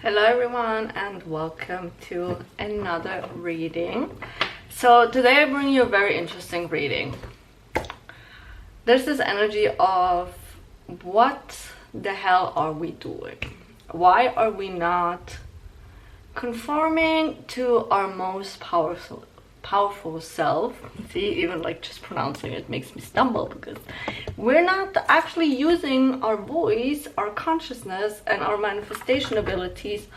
Hello everyone and welcome to another reading. So today I bring you a very interesting reading. There's this energy of what the hell are we doing? Why are we not conforming to our most powerful self? See, even like just pronouncing it makes me stumble because we're not actually using our voice, our consciousness, and our manifestation abilities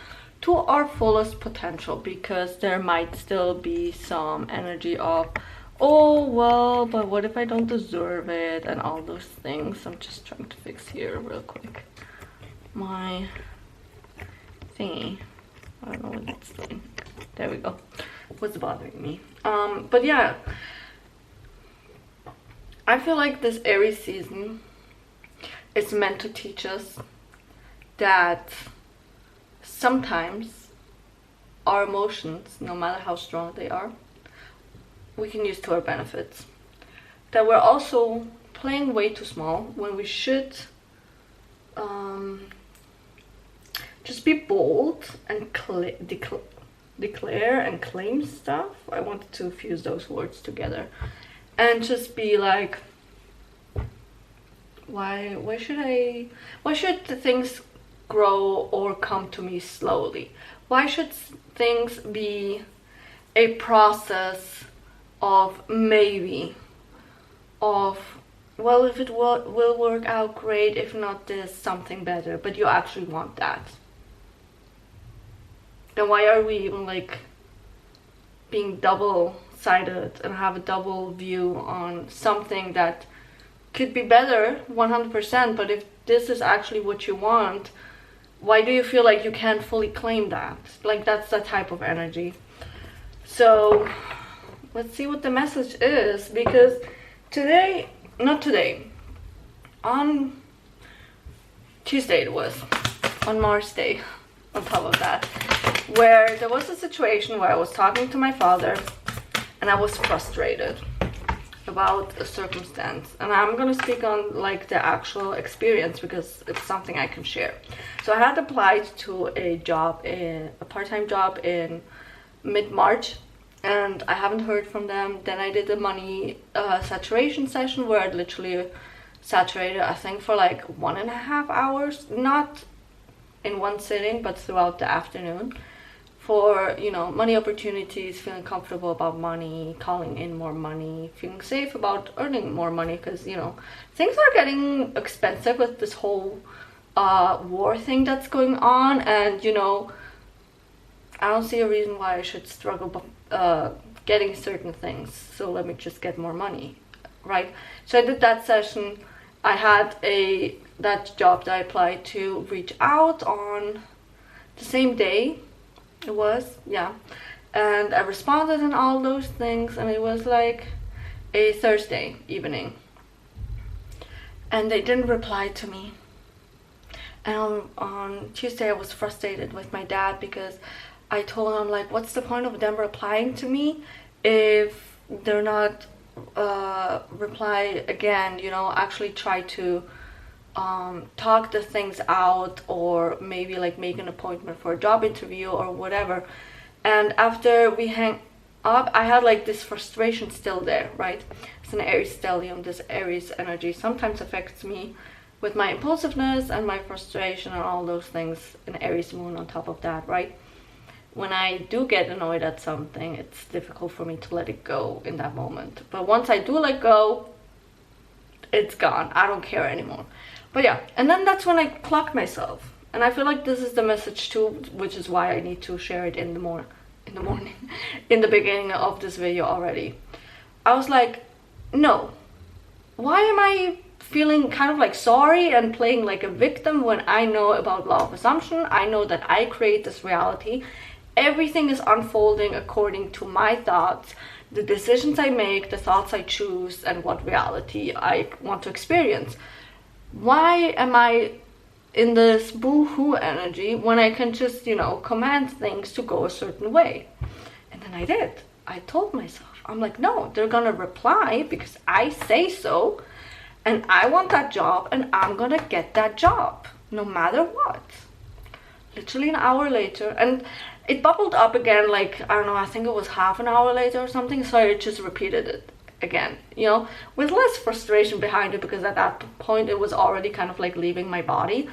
to our fullest potential, because there might still be some energy of, oh well, but what if I don't deserve it, and all those things. I'm just trying to fix here real quick my thingy. I don't know what it's doing. There we go. What's bothering me? But yeah, I feel like this Aries season is meant to teach us that sometimes our emotions, no matter how strong they are, we can use to our benefits. That we're also playing way too small when we should just be bold and declare and claim stuff. I wanted to fuse those words together and just be like, why should the things grow or come to me slowly? Why should things be a process of maybe, of well, if it will work out great, if not this, something better, but you actually want that? Then why are we even like being double-sided and have a double view on something that could be better 100%, but if this is actually what you want, why do you feel like you can't fully claim that? Like, that's the type of energy. So let's see what the message is, because on Tuesday it was, on Mars Day, on top of that, where there was a situation where I was talking to my father and I was frustrated about a circumstance, and I'm gonna speak on like the actual experience because it's something I can share. So I had applied to a part-time job in mid-March, and I haven't heard from them. Then I did a money saturation session where I literally saturated, I think, for like 1.5 hours, not in one sitting but throughout the afternoon, for, you know, money opportunities, feeling comfortable about money, calling in more money, feeling safe about earning more money, because, you know, things are getting expensive with this whole war thing that's going on, and, you know, I don't see a reason why I should struggle getting certain things, so let me just get more money, right? So I did that session. I had that job that I applied to reach out on the same day. It was, yeah, and I responded and all those things, and it was like a Thursday evening, and they didn't reply to me. And on Tuesday I was frustrated with my dad because I told him, like, what's the point of them replying to me if they're not reply again, you know, actually try to talk the things out, or maybe like make an appointment for a job interview or whatever. And after we hang up, I had like this frustration still there, right? It's an Aries stellium. This Aries energy sometimes affects me with my impulsiveness and my frustration and all those things, an Aries moon on top of that, right? When I do get annoyed at something, it's difficult for me to let it go in that moment, but once I do let go, it's gone. I don't care anymore. But yeah, and then that's when I clocked myself, and I feel like this is the message too, which is why I need to share it in the morning, in the beginning of this video already. I was like, no, why am I feeling kind of like sorry and playing like a victim when I know about law of assumption? I know that I create this reality. Everything is unfolding according to my thoughts, the decisions I make, the thoughts I choose, and what reality I want to experience. Why am I in this boo-hoo energy when I can just, you know, command things to go a certain way? And then I did. I told myself, I'm like, no, they're gonna reply because I say so, and I want that job, and I'm gonna get that job no matter what. literally an hour later, and it bubbled up again, like, I don't know, I think it was half an hour later or something, so I just repeated it again, you know, with less frustration behind it, because at that point it was already kind of like leaving my body.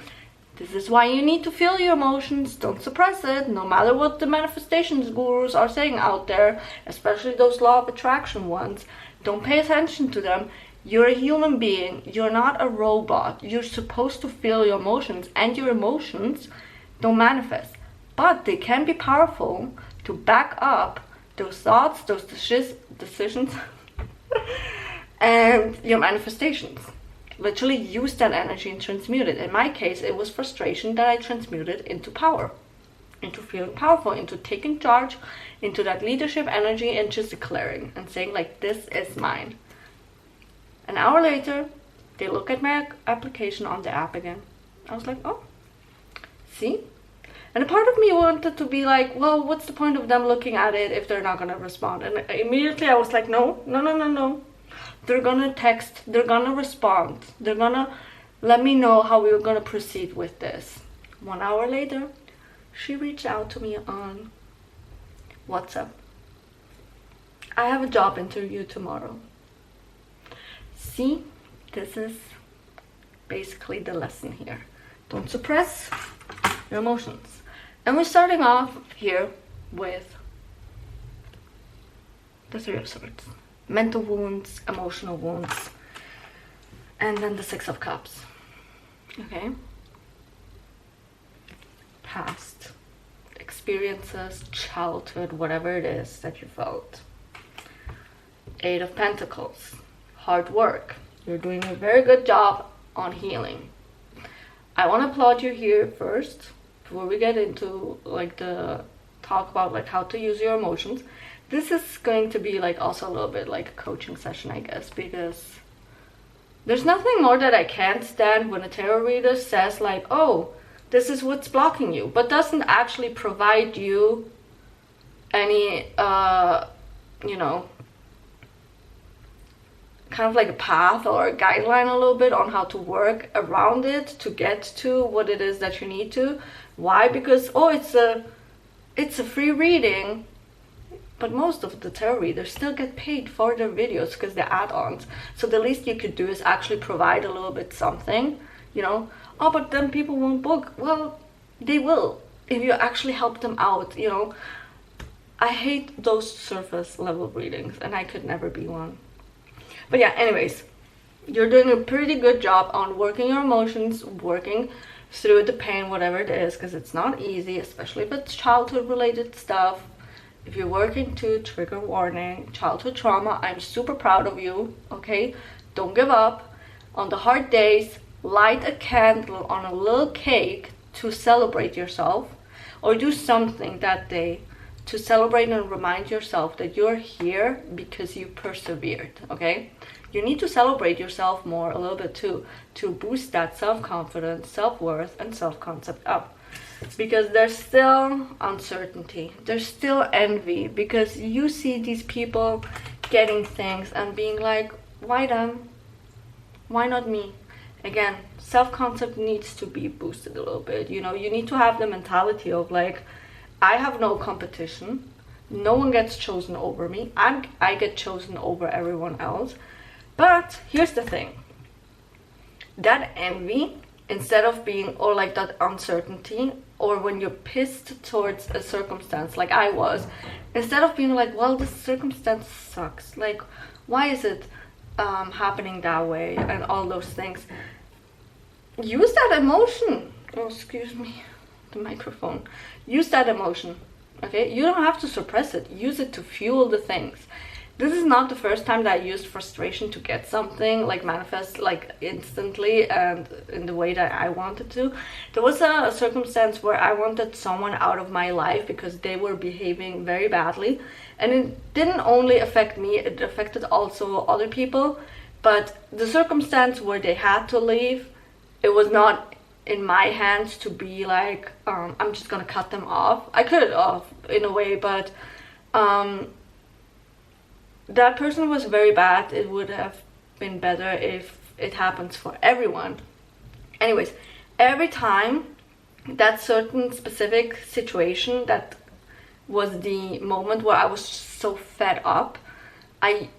This is why you need to feel your emotions. Don't suppress it, no matter what the manifestations gurus are saying out there, especially those law of attraction ones. Don't pay attention to them. You're a human being. You're not a robot. You're supposed to feel your emotions, and your emotions don't manifest. But they can be powerful to back up those thoughts, those decisions, and your manifestations. Literally use that energy and transmute it. In my case, it was frustration that I transmuted into power, into feeling powerful, into taking charge, into that leadership energy, and just declaring and saying like, this is mine. An hour later, they look at my application on the app again. I was like, oh, see? And a part of me wanted to be like, well, what's the point of them looking at it if they're not going to respond? And immediately I was like, no. They're going to text, they're going to respond. They're going to let me know how we're going to proceed with this. 1 hour later, she reached out to me on WhatsApp. I have a job interview tomorrow. See, this is basically the lesson here. Don't suppress your emotions. And we're starting off here with the Three of Swords. Mental wounds, emotional wounds, and then the Six of Cups. Okay? Past experiences, childhood, whatever it is that you felt. Eight of Pentacles. Hard work. You're doing a very good job on healing. I want to applaud you here first, before we get into like the talk about like how to use your emotions. This is going to be like also a little bit like a coaching session, I guess, because there's nothing more that I can't stand when a tarot reader says like, oh, this is what's blocking you, but doesn't actually provide you any, you know, kind of like a path or a guideline a little bit on how to work around it to get to what it is that you need to. Why? Because, oh, it's a free reading, but most of the tarot readers still get paid for their videos because they're add-ons. So the least you could do is actually provide a little bit something, you know. Oh, but then people won't book. Well, they will if you actually help them out, you know. I hate those surface level readings, and I could never be one. But yeah, anyways, you're doing a pretty good job on working your emotions, working through the pain, whatever it is, because it's not easy, especially if it's childhood related stuff. If you're working to trigger warning, childhood trauma, I'm super proud of you, okay? Don't give up. On the hard days, light a candle on a little cake to celebrate yourself, or do something that day to celebrate and remind yourself that you're here because you persevered, okay? You need to celebrate yourself more a little bit too, to boost that self-confidence, self-worth, and self-concept up. Because there's still uncertainty, there's still envy, because you see these people getting things and being like, why them? Why not me? Again, self-concept needs to be boosted a little bit, you know. You need to have the mentality of like, I have no competition, no one gets chosen over me, I get chosen over everyone else. But here's the thing, that envy, instead of being, or like that uncertainty, or when you're pissed towards a circumstance like I was, instead of being like, well, this circumstance sucks, like, why is it happening that way, and all those things, use that emotion. Oh, excuse me, the microphone. Use that emotion, okay? You don't have to suppress it. Use it to fuel the things. This is not the first time that I used frustration to get something, like manifest like instantly and in the way that I wanted to. There was a circumstance where I wanted someone out of my life because they were behaving very badly. And it didn't only affect me, it affected also other people. But the circumstance where they had to leave, it was not in my hands to be like, I'm just gonna cut them off. I could have in a way, but that person was very bad. It would have been better if it happens for everyone. Anyways, every time that certain specific situation that was the moment where I was so fed up, I,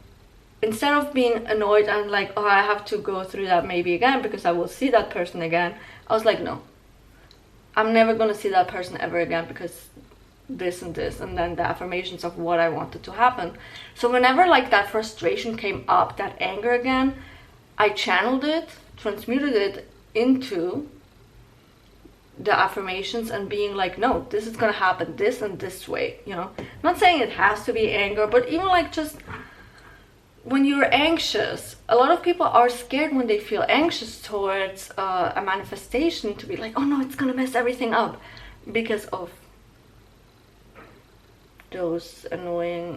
instead of being annoyed and like, oh, I have to go through that maybe again because I will see that person again, I was like, no, I'm never gonna see that person ever again because this and this, and then the affirmations of what I wanted to happen. So whenever like that frustration came up, that anger again, I channeled it, transmuted it into the affirmations and being like, no, this is gonna happen this and this way, you know. I'm not saying it has to be anger, but even like just when you're anxious, a lot of people are scared when they feel anxious towards a manifestation to be like, oh no, it's gonna mess everything up because of those annoying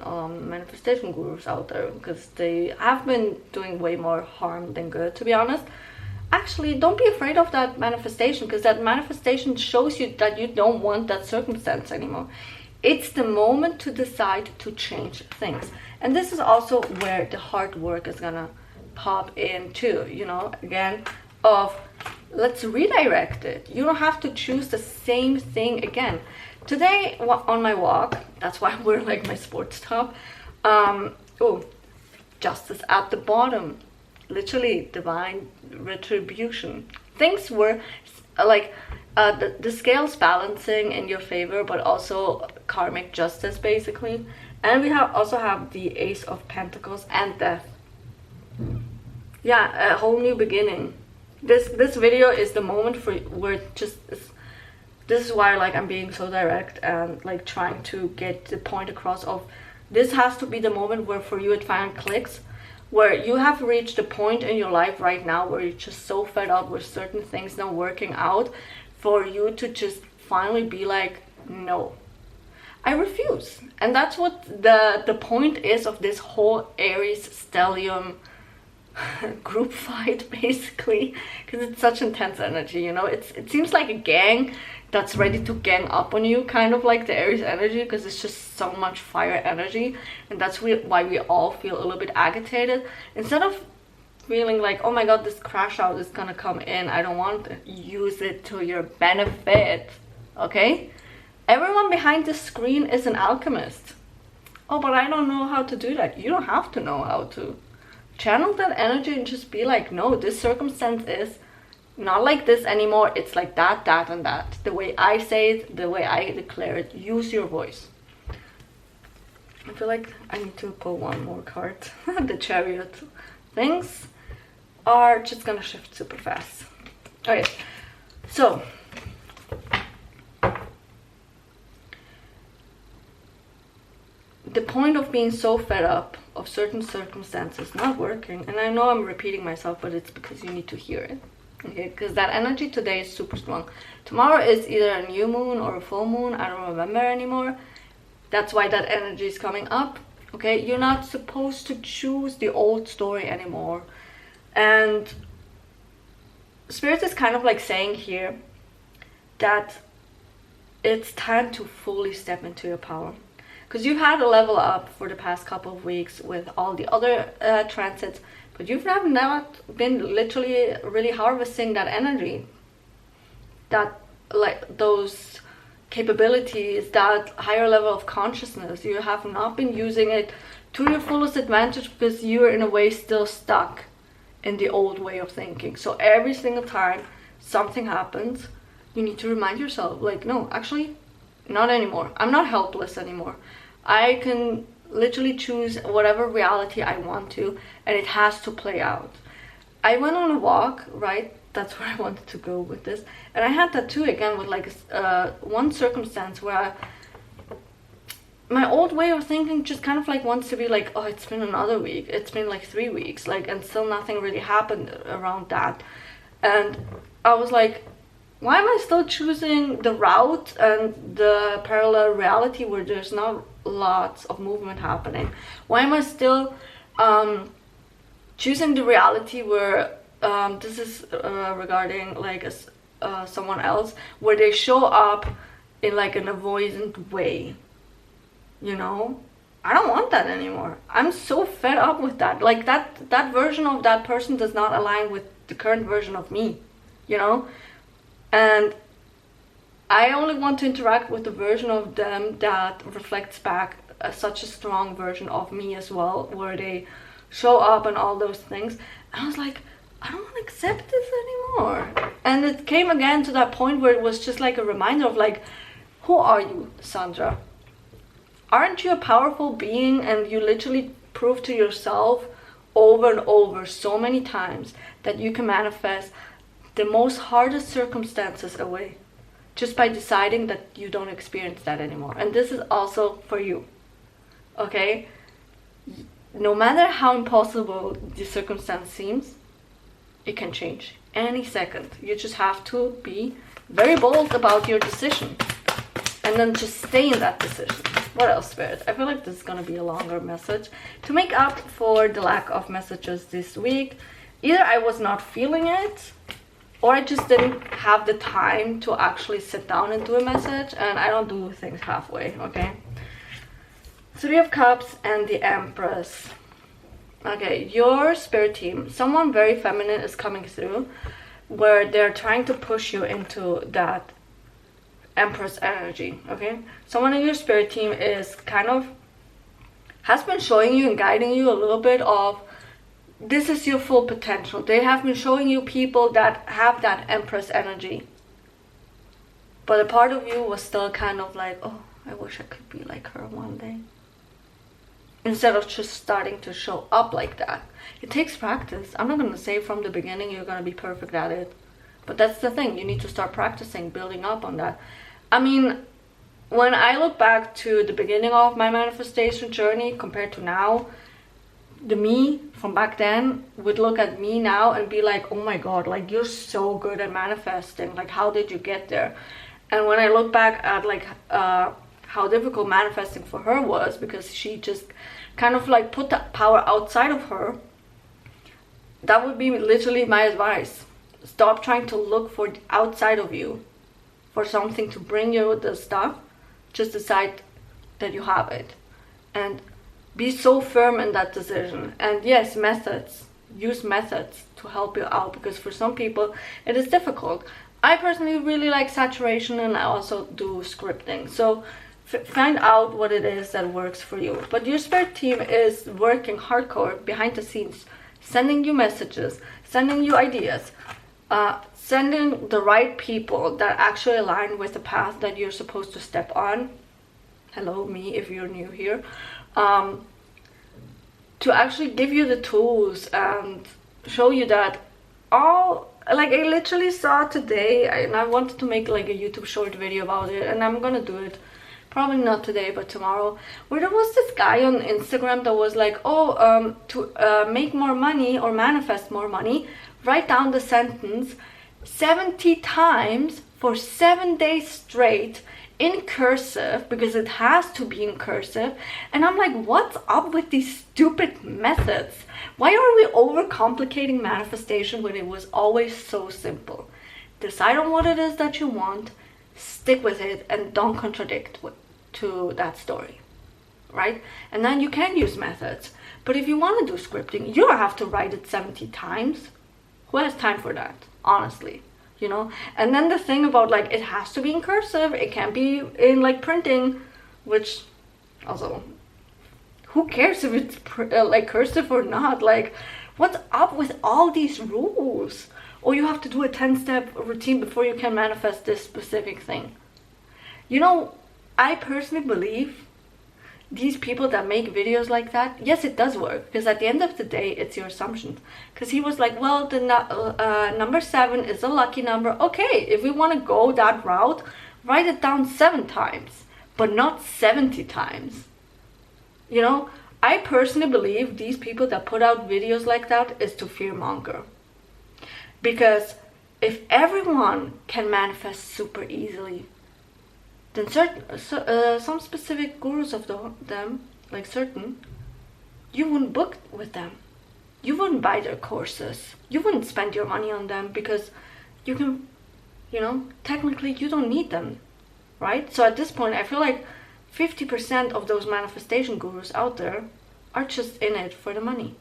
manifestation gurus out there, because they have been doing way more harm than good, to be honest. Actually, don't be afraid of that manifestation, because that manifestation shows you that you don't want that circumstance anymore. It's the moment to decide to change things. And this is also where the hard work is gonna pop in too, you know, again, of let's redirect it. You don't have to choose the same thing again. Today on my walk, that's why I'm wearing like my sports top. Oh, justice at the bottom. Literally divine retribution. Things were like the scales balancing in your favor, but also karmic justice basically. And we also have the Ace of Pentacles and Death. Yeah, a whole new beginning. This video is the moment for where just this is why like I'm being so direct and like trying to get the point across of this has to be the moment where for you it finally clicks, where you have reached a point in your life right now where you're just so fed up with certain things not working out, for you to just finally be like, no, I refuse. And that's what the point is of this whole Aries stellium group fight basically, because it's such intense energy, you know. It seems like a gang that's ready to gang up on you, kind of like the Aries energy, because it's just so much fire energy, and that's why we all feel a little bit agitated. Instead of feeling like, oh my god, this crash out is gonna come in, I don't want to use it to your benefit, okay? Everyone behind the screen is an alchemist. Oh, but I don't know how to do that. You don't have to know how to. Channel that energy and just be like, no, this circumstance is not like this anymore. It's like that, that, and that. The way I say it, the way I declare it. Use your voice. I feel like I need to pull one more card. The Chariot. Things are just gonna shift super fast. Okay, so the point of being so fed up of certain circumstances not working, and I know I'm repeating myself, but it's because you need to hear it, okay? Because that energy today is super strong. Tomorrow is either a new moon or a full moon, I don't remember anymore. That's why that energy is coming up, okay? You're not supposed to choose the old story anymore. And Spirit is kind of like saying here that it's time to fully step into your power. Because you've had a level up for the past couple of weeks with all the other transits, but you've never been literally really harvesting that energy, that like those capabilities, that higher level of consciousness. You have not been using it to your fullest advantage because you're in a way still stuck in the old way of thinking. So every single time something happens, you need to remind yourself, like, no, actually, not anymore. I'm not helpless anymore. I can literally choose whatever reality I want to, and it has to play out. I went on a walk, right? That's where I wanted to go with this. And I had that too, again, with like one circumstance where my old way of thinking just kind of like wants to be like, oh, it's been another week. It's been like 3 weeks, like, and still nothing really happened around that. And I was like, why am I still choosing the route and the parallel reality where there's not lots of movement happening? Why am I still choosing the reality where this is regarding like someone else, where they show up in like an avoidant way, you know? I don't want that anymore. I'm so fed up with that. Like that version of that person does not align with the current version of me, you know? And I only want to interact with the version of them that reflects back such a strong version of me as well, where they show up and all those things. And I was like, I don't want to accept this anymore. And it came again to that point where it was just like a reminder of like, who are you, Sandra? Aren't you a powerful being? And you literally prove to yourself over and over so many times that you can manifest the most hardest circumstances away just by deciding that you don't experience that anymore. And this is also for you, okay? No matter how impossible the circumstance seems, it can change any second. You just have to be very bold about your decision and then just stay in that decision. What else, Spirit? I feel like this is going to be a longer message. To make up for the lack of messages this week, either I was not feeling it, or I just didn't have the time to actually sit down and do a message, and I don't do things halfway, okay? Three of Cups and the Empress. Okay, your spirit team, someone very feminine is coming through, where they're trying to push you into that Empress energy, okay? Someone in your spirit team is has been showing you and guiding you a little bit of, this is your full potential. They have been showing you people that have that Empress energy. But a part of you was still kind of like, oh, I wish I could be like her one day. Instead of just starting to show up like that. It takes practice. I'm not going to say from the beginning you're going to be perfect at it. But that's the thing. You need to start practicing, building up on that. I mean, when I look back to the beginning of my manifestation journey compared to now, the me from back then would look at me now and be like, oh my god, like, you're so good at manifesting. Like, how did you get there? And when I look back at like how difficult manifesting for her was, because she just kind of like put that power outside of her, that would be literally my advice. Stop trying to look for the outside of you for something to bring you the stuff. Just decide that you have it and be so firm in that decision. And yes, methods, use methods to help you out, because for some people it is difficult. I personally really like saturation, and I also do scripting, so find out what it is that works for you. But your spirit team is working hardcore behind the scenes, sending you messages, sending you ideas, sending the right people that actually align with the path that you're supposed to step on. Hello, me, if you're new here. To actually give you the tools and show you that all, like, I literally saw today, and I wanted to make like a YouTube short video about it, and I'm gonna do it probably not today but tomorrow, where there was this guy on Instagram that was like, oh, to make more money or manifest more money, write down the sentence 70 times for 7 days straight in cursive, because it has to be in cursive. And I'm like, what's up with these stupid methods? Why are we overcomplicating manifestation when it was always so simple? Decide on what it is that you want, stick with it, and don't contradict to that story, right? And then you can use methods. But if you want to do scripting, you don't have to write it 70 times. Who has time for that, honestly? You know? And then the thing about, like, it has to be in cursive, it can't be in like printing, which also, who cares if it's like cursive or not? Like, what's up with all these rules? Or you have to do a 10-step routine before you can manifest this specific thing. You know, I personally believe these people that make videos like that, yes, it does work, because at the end of the day, it's your assumptions. Because he was like, well, the number 7 is a lucky number. Okay, if we want to go that route, write it down 7 times, but not 70 times. You know, I personally believe these people that put out videos like that is to fearmonger. Because if everyone can manifest super easily, then some specific gurus of them, like certain, you wouldn't book with them. You wouldn't buy their courses. You wouldn't spend your money on them, because you can, you know, technically you don't need them, right? So at this point, I feel like 50% of those manifestation gurus out there are just in it for the money.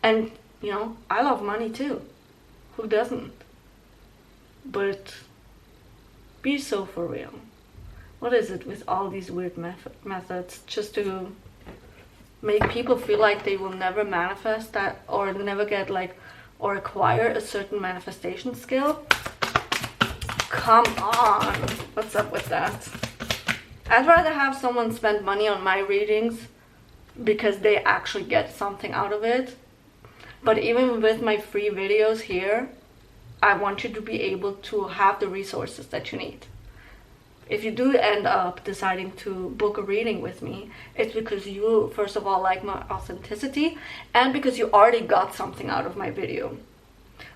And, you know, I love money too. Who doesn't? But Be so for real. What is it with all these weird methods just to make people feel like they will never manifest that, or never get like, or acquire a certain manifestation skill? Come on, what's up with that? I'd rather have someone spend money on my readings because they actually get something out of it. But even with my free videos here, I want you to be able to have the resources that you need. If you do end up deciding to book a reading with me, it's because you, first of all, like my authenticity, and because you already got something out of my video.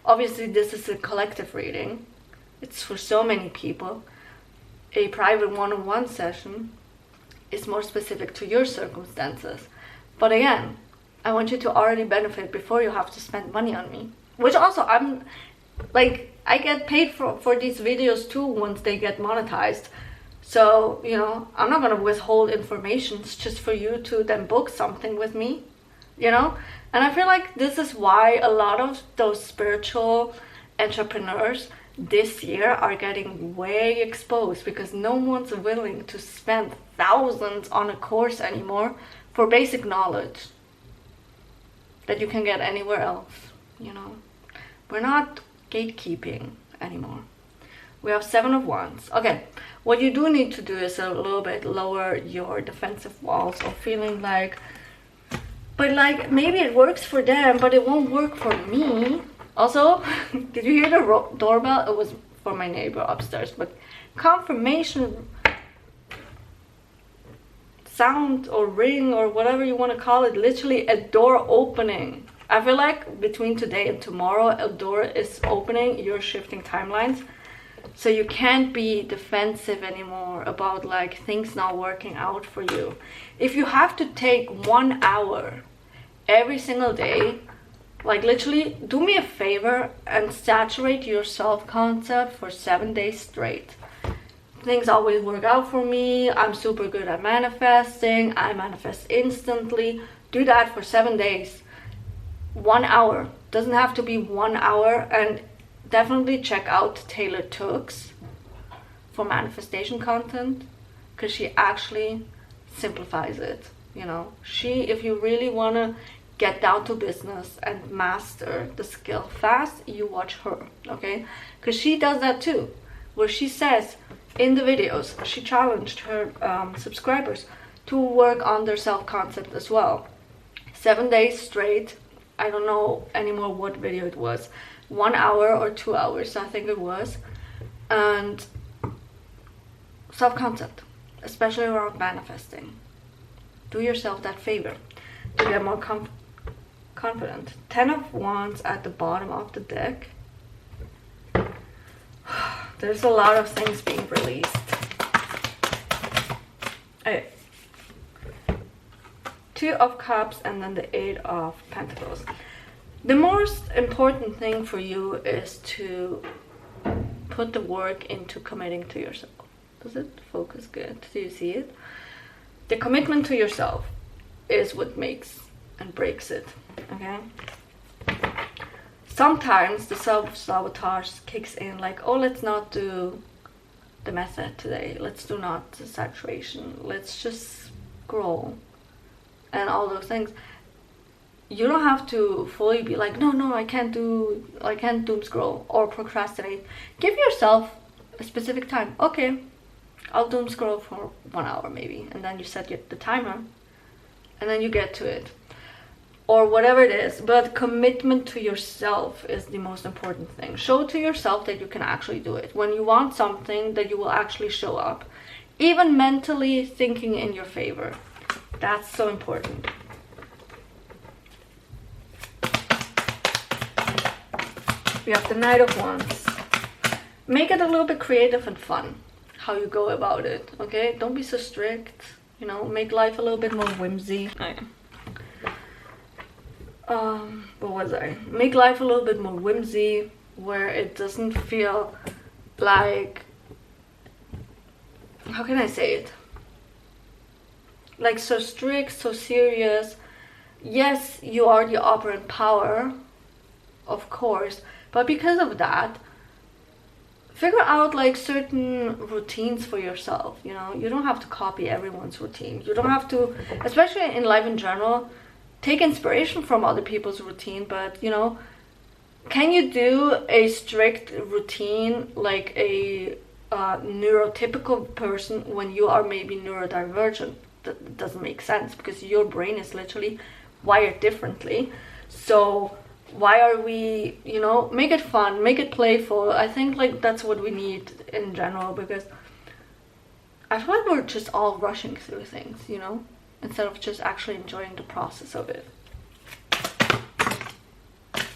Obviously, this is a collective reading. It's for so many people. A private one-on-one session is more specific to your circumstances. But again, I want you to already benefit before you have to spend money on me. Which also, I'm like, I get paid for these videos too once they get monetized. So, you know, I'm not gonna withhold information just for you to then book something with me, you know? And I feel like this is why a lot of those spiritual entrepreneurs this year are getting way exposed, because no one's willing to spend thousands on a course anymore for basic knowledge that you can get anywhere else, you know? We're not gatekeeping anymore. We have 7 of Wands. Okay, what you do need to do is a little bit lower your defensive walls of feeling like, but like maybe it works for them, but it won't work for me. Also, did you hear the doorbell? It was for my neighbor upstairs, but confirmation sound or ring or whatever you want to call it, literally a door opening. I feel like between today and tomorrow, a door is opening. You're shifting timelines. So you can't be defensive anymore about like things not working out for you. If you have to take 1 hour every single day, like literally do me a favor and saturate your self-concept for 7 days straight. Things always work out for me. I'm super good at manifesting. I manifest instantly. Do that for 7 days. 1 hour. Doesn't have to be 1 hour. And definitely check out Taylor Tooks for manifestation content, because she actually simplifies it. You know, if you really want to get down to business and master the skill fast, you watch her, okay? Because she does that too, where she says in the videos, she challenged her subscribers to work on their self-concept as well. 7 days straight. I don't know anymore what video it was. 1 hour or 2 hours, I think it was. And self-concept, especially around manifesting. Do yourself that favor to get more confident. 10 of Wands at the bottom of the deck. There's a lot of things being released. Okay. 2 of Cups and then the 8 of Pentacles. The most important thing for you is to put the work into committing to yourself. Does it focus good? Do you see it? The commitment to yourself is what makes and breaks it, okay? Sometimes the self-sabotage kicks in like, oh, let's not do the method today. Let's do not the saturation. Let's just scroll and all those things. You don't have to fully be like, no, I can't doom scroll or procrastinate. Give yourself a specific time. Okay, I'll doom scroll for 1 hour maybe, and then you set the timer and then you get to it, or whatever it is. But commitment to yourself is the most important thing. Show to yourself that you can actually do it. When you want something, that you will actually show up, even mentally thinking in your favor. That's so important. We have the Knight of Wands. Make it a little bit creative and fun, how you go about it, okay? Don't be so strict, you know, make life a little bit more whimsy. Okay. What was I? Make life a little bit more whimsy, where it doesn't feel like, how can I say it? Like so strict, so serious. Yes, you are the operant power, of course, but because of that, figure out like certain routines for yourself. You know, you don't have to copy everyone's routine. You don't have to, especially in life in general, take inspiration from other people's routine, but you know, can you do a strict routine like a neurotypical person when you are maybe neurodivergent? That doesn't make sense, because your brain is literally wired differently. So why are we, you know, make it fun, make it playful. I think like that's what we need in general, because I feel like we're just all rushing through things, you know, instead of just actually enjoying the process of it.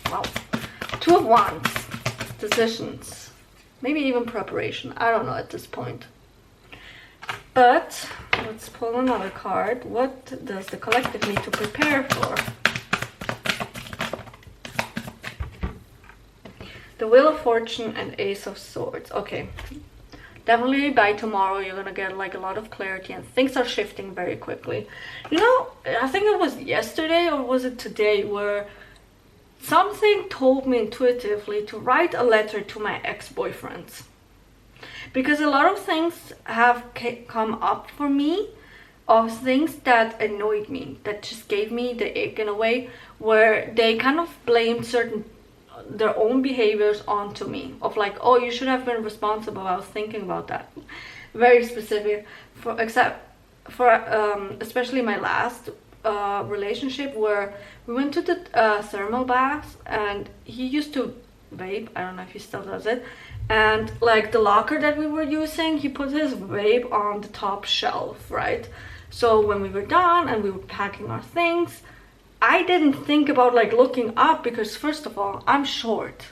Wow. Two of Wands. Decisions. Maybe even preparation. I don't know at this point. But let's pull another card. What does the collective need to prepare for? The Wheel of Fortune and Ace of Swords. Okay. Definitely by tomorrow you're gonna get like a lot of clarity, and things are shifting very quickly. You know, I think it was yesterday or was it today where something told me intuitively to write a letter to my ex-boyfriends. Because a lot of things have come up for me of things that annoyed me, that just gave me the ick in a way, where they kind of blamed their own behaviors onto me, of like, oh, you should have been responsible. I was thinking about that. Very specific, especially my last relationship, where we went to the thermal baths and he used to vape. I don't know if he still does it. And like the locker that we were using, he put his vape on the top shelf, right? So when we were done and we were packing our things, I didn't think about like looking up, because first of all, I'm short.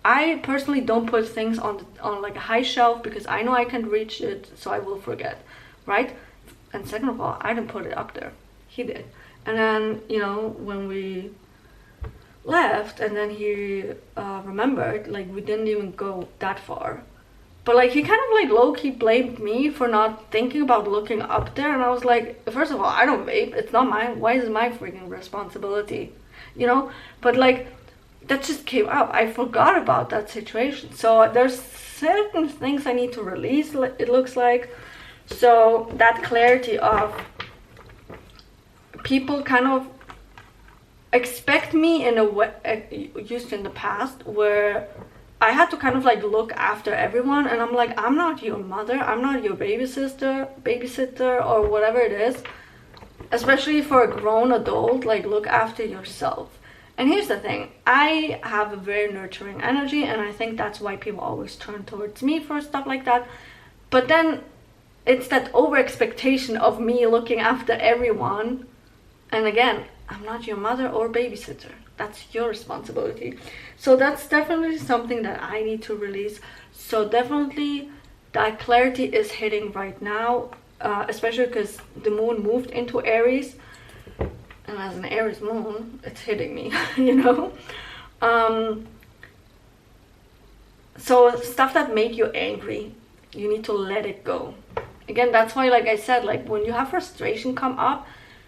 I personally don't put things on like a high shelf, because I know I can reach it, so I will forget, right? And second of all, I didn't put it up there. He did. And then, you know, when we left and then he remembered, like we didn't even go that far, but like he kind of like low-key blamed me for not thinking about looking up there. And I was like, first of all, I don't vape, it's not mine, why is it my freaking responsibility, you know? But like that just came up, I forgot about that situation. So there's certain things I need to release, it looks like. So that clarity of people kind of expect me in a way, used in the past, where I had to kind of like look after everyone, and I'm like, I'm not your mother, I'm not your babysitter or whatever it is. Especially for a grown adult, like look after yourself. And here's the thing, I have a very nurturing energy, and I think that's why people always turn towards me for stuff like that. But then it's that over expectation of me looking after everyone, and again, I'm not your mother or babysitter. That's your responsibility. So that's definitely something that I need to release. So definitely that clarity is hitting right now, especially because the moon moved into Aries. And as an Aries moon, it's hitting me, you know? So stuff that make you angry, you need to let it go. Again, that's why, like I said, like when you have frustration come up,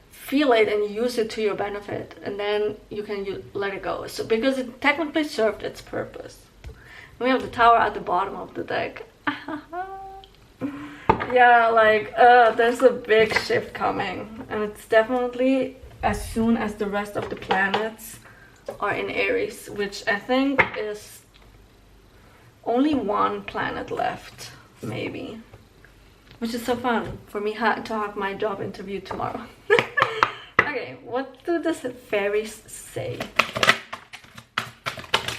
feel it and use it to your benefit, and then you can let it go. So because it technically served its purpose. We have the Tower at the bottom of the deck. Yeah, like there's a big shift coming, and it's definitely as soon as the rest of the planets are in Aries, which I think is only one planet left, maybe. Which is so fun for me to have my job interview tomorrow. Okay, what do the fairies say?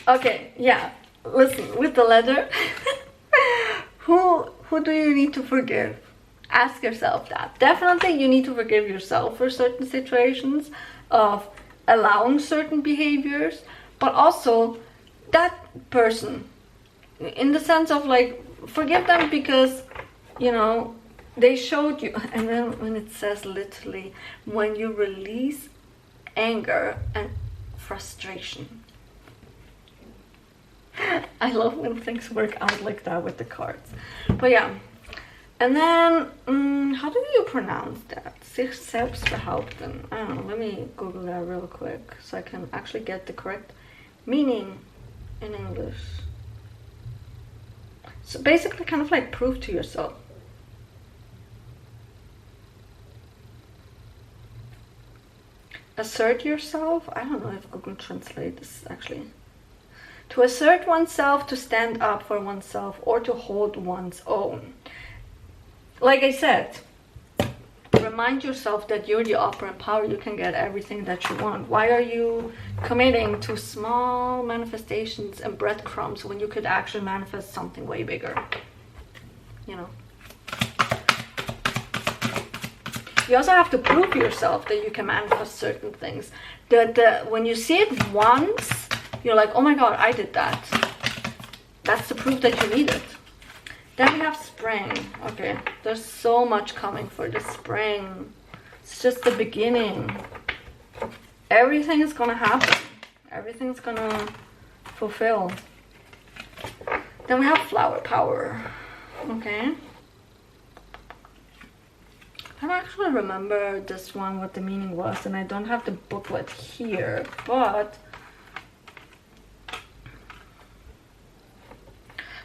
Okay, yeah, listen, with the letter, who do you need to forgive? Ask yourself that. Definitely you need to forgive yourself for certain situations of allowing certain behaviors, but also that person, in the sense of like, forgive them because, you know, they showed you. And then when it says literally, when you release anger and frustration. I love when things work out like that with the cards. But yeah. And then, how do you pronounce that? Sich selbst behaupten. I don't know, let me Google that real quick so I can actually get the correct meaning in English. So basically kind of like prove to yourself. Assert yourself. I don't know if Google Translate this actually. To assert oneself, to stand up for oneself, or to hold one's own. Like I said, remind yourself that you're the operant power. You can get everything that you want. Why are you committing to small manifestations and breadcrumbs when you could actually manifest something way bigger? You know. You also have to prove to yourself that you can manifest certain things. That when you see it once, you're like, oh my god, I did that. That's the proof that you need it. Then we have spring. Okay, there's so much coming for the spring. It's just the beginning. Everything is gonna happen. Everything's gonna fulfill. Then we have flower power. Okay. I don't actually remember this one, what the meaning was, and I don't have the booklet here, but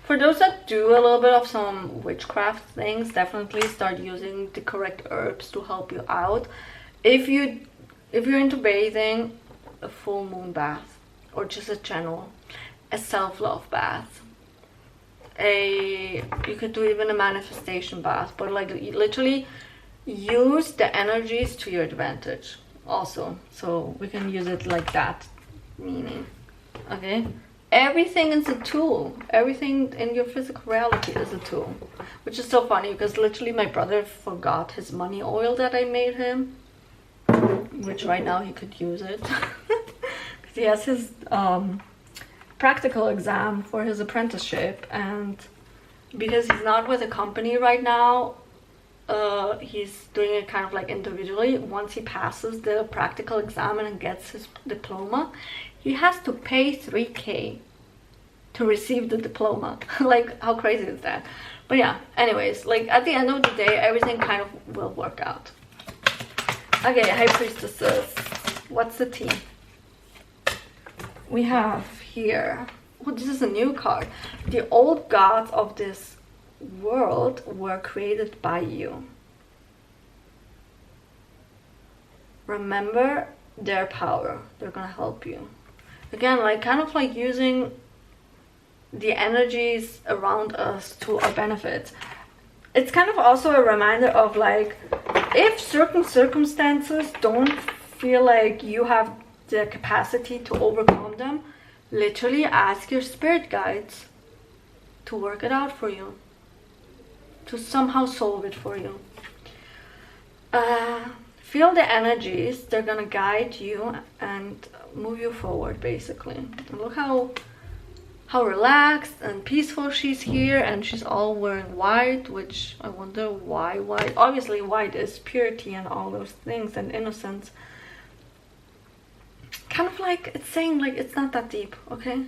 for those that do a little bit of some witchcraft things, definitely start using the correct herbs to help you out. If you're into bathing, a full moon bath, or just a general, a self-love bath. You could do even a manifestation bath, but like literally use the energies to your advantage also. So we can use it like that meaning. Okay. Everything is a tool. Everything in your physical reality is a tool. Which is so funny because literally my brother forgot his money oil that I made him. Which right now he could use it. Because he has his practical exam for his apprenticeship. And because he's not with a company right now, he's doing it kind of like individually. Once he passes the practical exam and gets his diploma, he has to pay 3K to receive the diploma. Like, how crazy is that? But yeah, anyways, like at the end of the day, everything kind of will work out. Okay, High Priestesses. What's the tea? We have here, oh, this is a new card. The old gods of this world were created by you. Remember their power. They're gonna help you. Again, like kind of like using the energies around us to our benefit. It's kind of also a reminder of like, if certain circumstances don't feel like you have the capacity to overcome them, literally ask your spirit guides to work it out for you, to somehow solve it for you. Feel the energies. They're gonna guide you and move you forward, basically. And look how relaxed and peaceful she's here, and she's all wearing white, which I wonder why white. Obviously white is purity and all those things and innocence. Kind of like it's saying like it's not that deep, okay?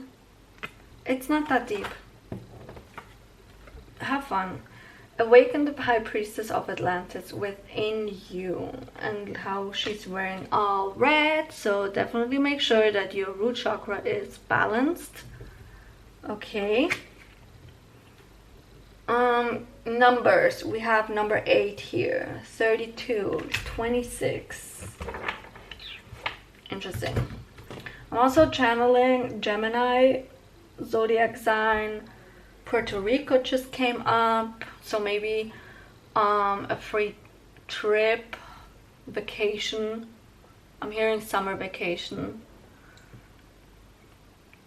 It's not that deep. Have fun. Awaken the High Priestess of Atlantis within you. And how she's wearing all red, so definitely make sure that your root chakra is balanced. Okay. Numbers. We have number 8 here. 32, 26. Interesting. I'm also channeling Gemini, zodiac sign. Puerto Rico just came up, so maybe a free trip, vacation. I'm hearing summer vacation.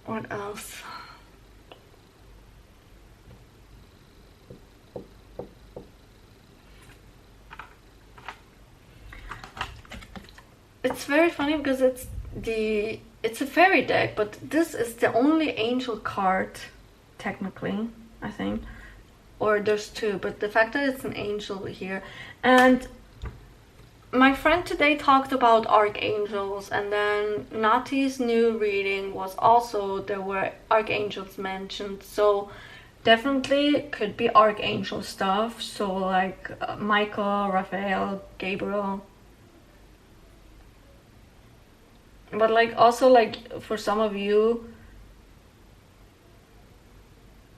What else? It's very funny because it's a fairy deck, but this is the only angel card, technically, I think. Or there's 2, but the fact that it's an angel here. And my friend today talked about archangels, and then Nati's new reading was also, there were archangels mentioned. So definitely could be archangel stuff. So like Michael, Raphael, Gabriel. But like also like for some of you,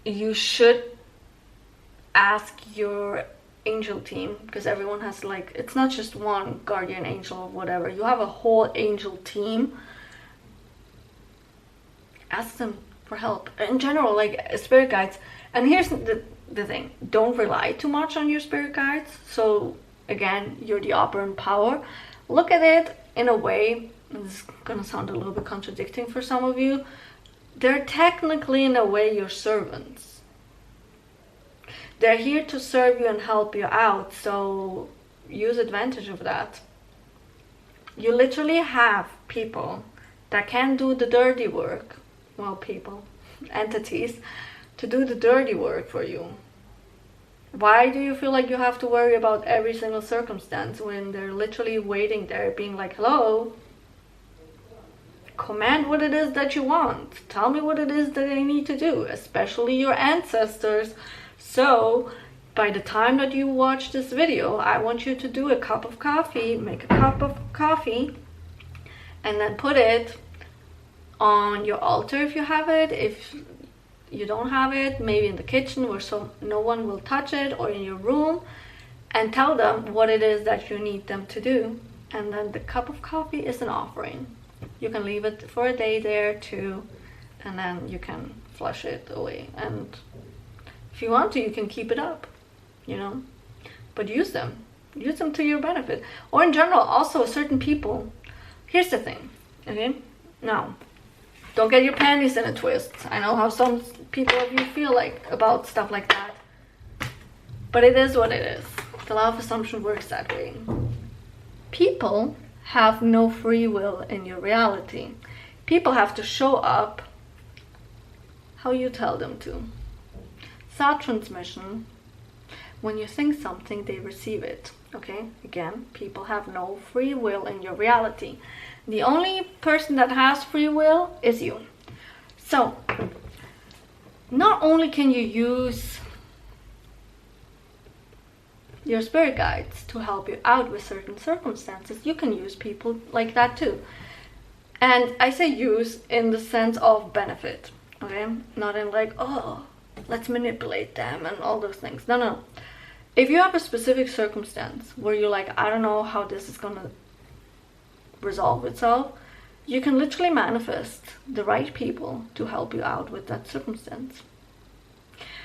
you should ask your angel team, because everyone has like, it's not just one guardian angel or whatever, you have a whole angel team. Ask them for help in general, like spirit guides. And here's the thing, don't rely too much on your spirit guides. So again, you're the operant power. Look at it in a way, and this is gonna sound a little bit contradicting for some of you, they're technically in a way your servants. They're here to serve you and help you out, so use advantage of that. You literally have people that can do the dirty work. Well, people, entities, to do the dirty work for you. Why do you feel like you have to worry about every single circumstance when they're literally waiting there being like, hello, command what it is that you want. Tell me what it is that I need to do, especially your ancestors. So by the time that you watch this video, I want you to do a cup of coffee, make a cup of coffee, and then put it on your altar if you have it. If you don't have it, maybe in the kitchen where no one will touch it, or in your room, and tell them what it is that you need them to do. And then the cup of coffee is an offering. You can leave it for a day there too, and then you can flush it away. And if you want to, you can keep it up, you know, but use them to your benefit. Or in general, also certain people. Here's the thing, okay? Now, don't get your panties in a twist. I know how some people of you feel like about stuff like that, but it is what it is. The law of assumption works that way. People have no free will in your reality. People have to show up how you tell them to. Thought transmission, when you think something, they receive it. Okay, again, people have no free will in your reality. The only person that has free will is you. So not only can you use your spirit guides to help you out with certain circumstances, you can use people like that too. And I say use in the sense of benefit, okay? Not in like, oh, let's manipulate them and all those things. No. If you have a specific circumstance where you're like, I don't know how this is gonna resolve itself, you can literally manifest the right people to help you out with that circumstance.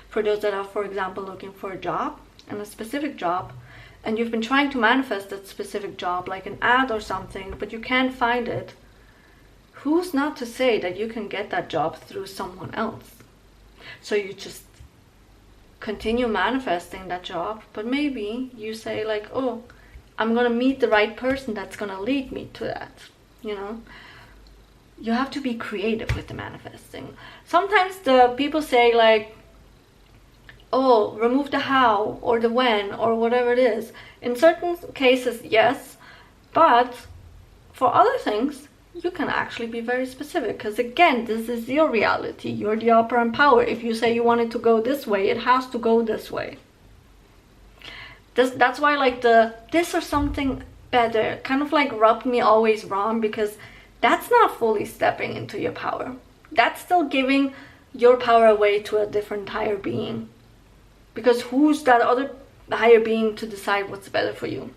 For those that are, for example, looking for a job, and a specific job, and you've been trying to manifest that specific job, like an ad or something, but you can't find it, who's not to say that you can get that job through someone else? So you just continue manifesting that job, but maybe you say like, oh, I'm gonna meet the right person that's gonna lead me to that, you know? You have to be creative with the manifesting. Sometimes the people say like, oh, remove the how or the when or whatever it is. In certain cases, yes, but for other things, you can actually be very specific, because again, this is your reality. You're the operant power. If you say you want it to go this way, it has to go this way. That's why like this or something better kind of like rubbed me always wrong, because that's not fully stepping into your power. That's still giving your power away to a different higher being. Because who's that other higher being to decide what's better for you?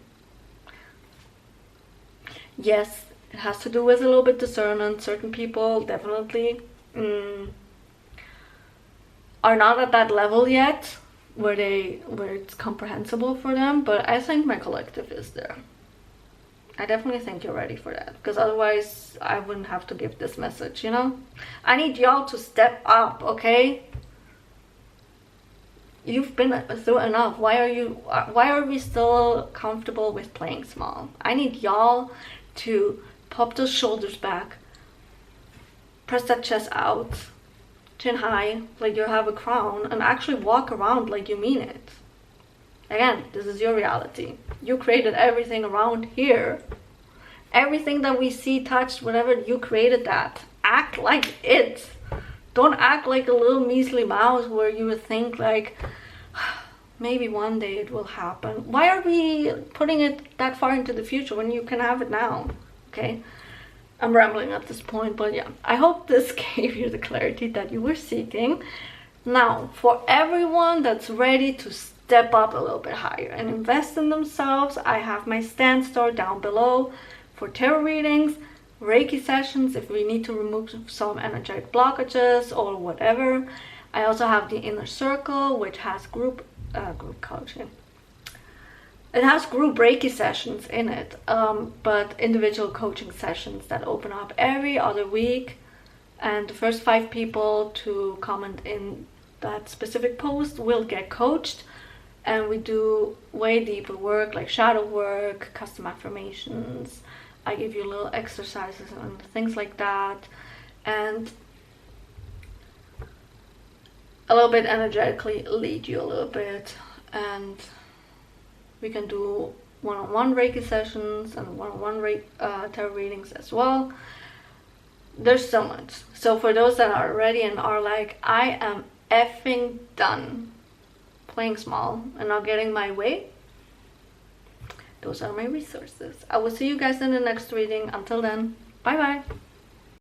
Yes, it has to do with a little bit discernment. Certain people definitely are not at that level yet where it's comprehensible for them, but I think my collective is there. I definitely think you're ready for that, because otherwise I wouldn't have to give this message, you know? I need y'all to step up, okay? You've been through enough. Why are we still comfortable with playing small? I need y'all to pop those shoulders back, press that chest out, chin high, like you have a crown, and actually walk around like you mean it. Again, this is your reality. You created everything around here. Everything that we see, touch, whatever, you created that. Act like it. Don't act like a little measly mouse where you would think like, maybe one day it will happen. Why are we putting it that far into the future when you can have it now? Okay, I'm rambling at this point, but yeah, I hope this gave you the clarity that you were seeking. Now, for everyone that's ready to step up a little bit higher and invest in themselves, I have my stand store down below for tarot readings, Reiki sessions if we need to remove some energetic blockages or whatever. I also have the Inner Circle, which has group coaching. It has group Reiki sessions in it, but individual coaching sessions that open up every other week. And the first 5 people to comment in that specific post will get coached. And we do way deeper work like shadow work, custom affirmations. I give you little exercises and things like that. And a little bit energetically lead you a little bit. And we can do one-on-one Reiki sessions and one-on-one tarot readings as well. There's so much. So for those that are ready and are like, I am effing done playing small and not getting my way, those are my resources. I will see you guys in the next reading. Until then, bye bye.